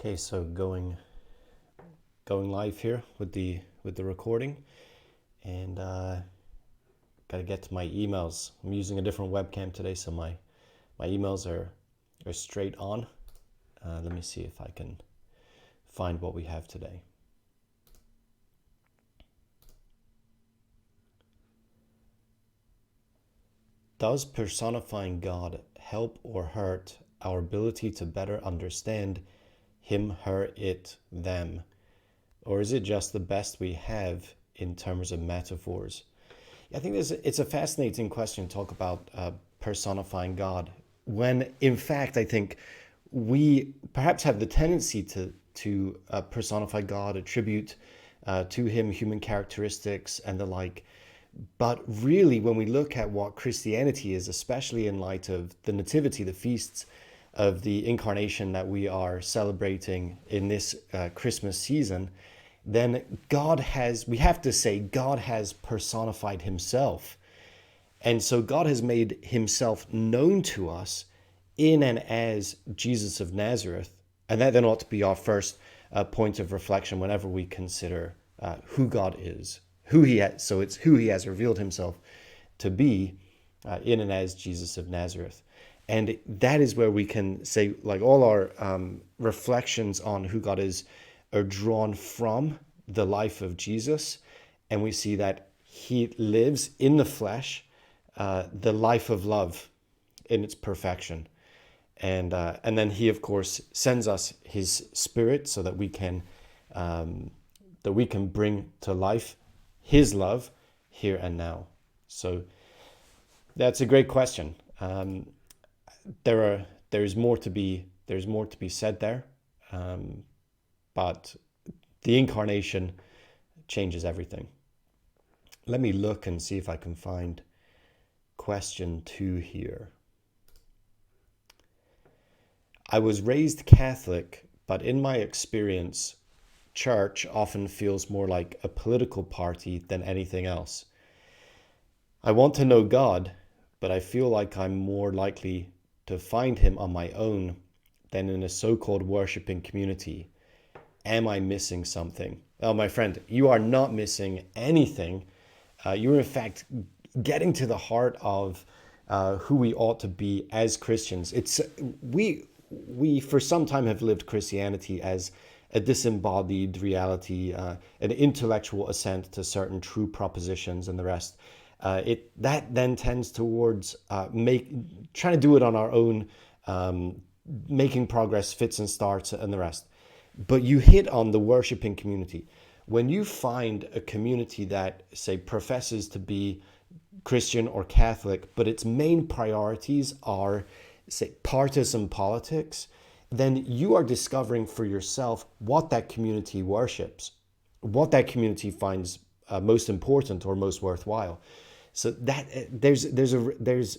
Okay, so going live here with the recording, and gotta get to my emails. I'm using a different webcam today, so my emails are straight on. Let me see if I can find what we have today. Does personifying God help or hurt our ability to better understand him, her, it, them? Or is it just the best we have in terms of metaphors? I think it's a fascinating question to talk about personifying God, when in fact I think we perhaps have the tendency to personify God, attribute to him human characteristics and the like. But really, when we look at what Christianity is, especially in light of the Nativity, the feasts of the Incarnation that we are celebrating in this Christmas season, then we have to say, God has personified himself. And so God has made himself known to us in and as Jesus of Nazareth. And that then ought to be our first point of reflection whenever we consider who God is, who he has. So it's who he has revealed himself to be in and as Jesus of Nazareth. And that is where we can say, like, all our reflections on who God is are drawn from the life of Jesus. And we see that he lives in the flesh, the life of love in its perfection. And then he, of course, sends us his Spirit so that we can bring to life his love here and now. So that's a great question. There's more to be said there, but the incarnation changes everything. Let me look and see if I can find question 2 here. I was raised Catholic, but in my experience, church often feels more like a political party than anything else. I want to know God, but I feel like I'm more likely to find him on my own than in a so-called worshiping community. Am I missing something? Oh, my friend, you are not missing anything. You're in fact getting to the heart of who we ought to be as Christians. We for some time have lived Christianity as a disembodied reality, an intellectual assent to certain true propositions and the rest. That then tends towards trying to do it on our own, making progress, fits and starts, and the rest. But you hit on the worshiping community. When you find a community that, say, professes to be Christian or Catholic, but its main priorities are, say, partisan politics, then you are discovering for yourself what that community worships, what that community finds most important or most worthwhile. So that there's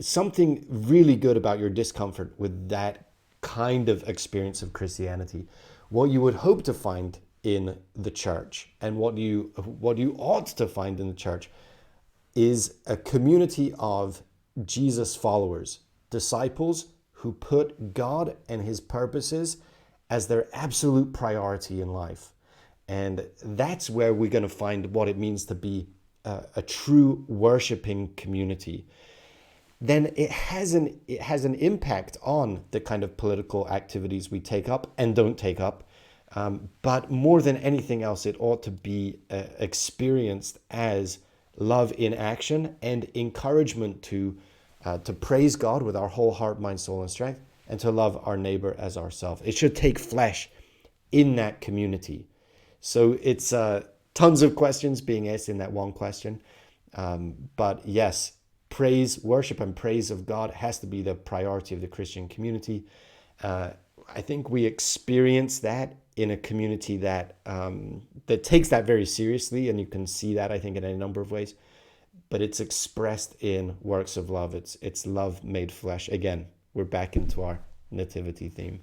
something really good about your discomfort with that kind of experience of Christianity. What you would hope to find in the church, and what you ought to find in the church, is a community of Jesus followers, disciples who put God and his purposes as their absolute priority in life. And that's where we're going to find what it means to be a true worshiping community. Then it has an impact on the kind of political activities we take up and don't take up. But more than anything else, it ought to be experienced as love in action and encouragement to praise God with our whole heart, mind, soul, and strength, and to love our neighbor as ourselves. It should take flesh in that community. So it's tons of questions being asked in that one question. But yes, worship and praise of God has to be the priority of the Christian community. I think we experience that in a community that takes that very seriously, and you can see that, I think, in a number of ways. But it's expressed in works of love. It's love made flesh. Again, we're back into our nativity theme.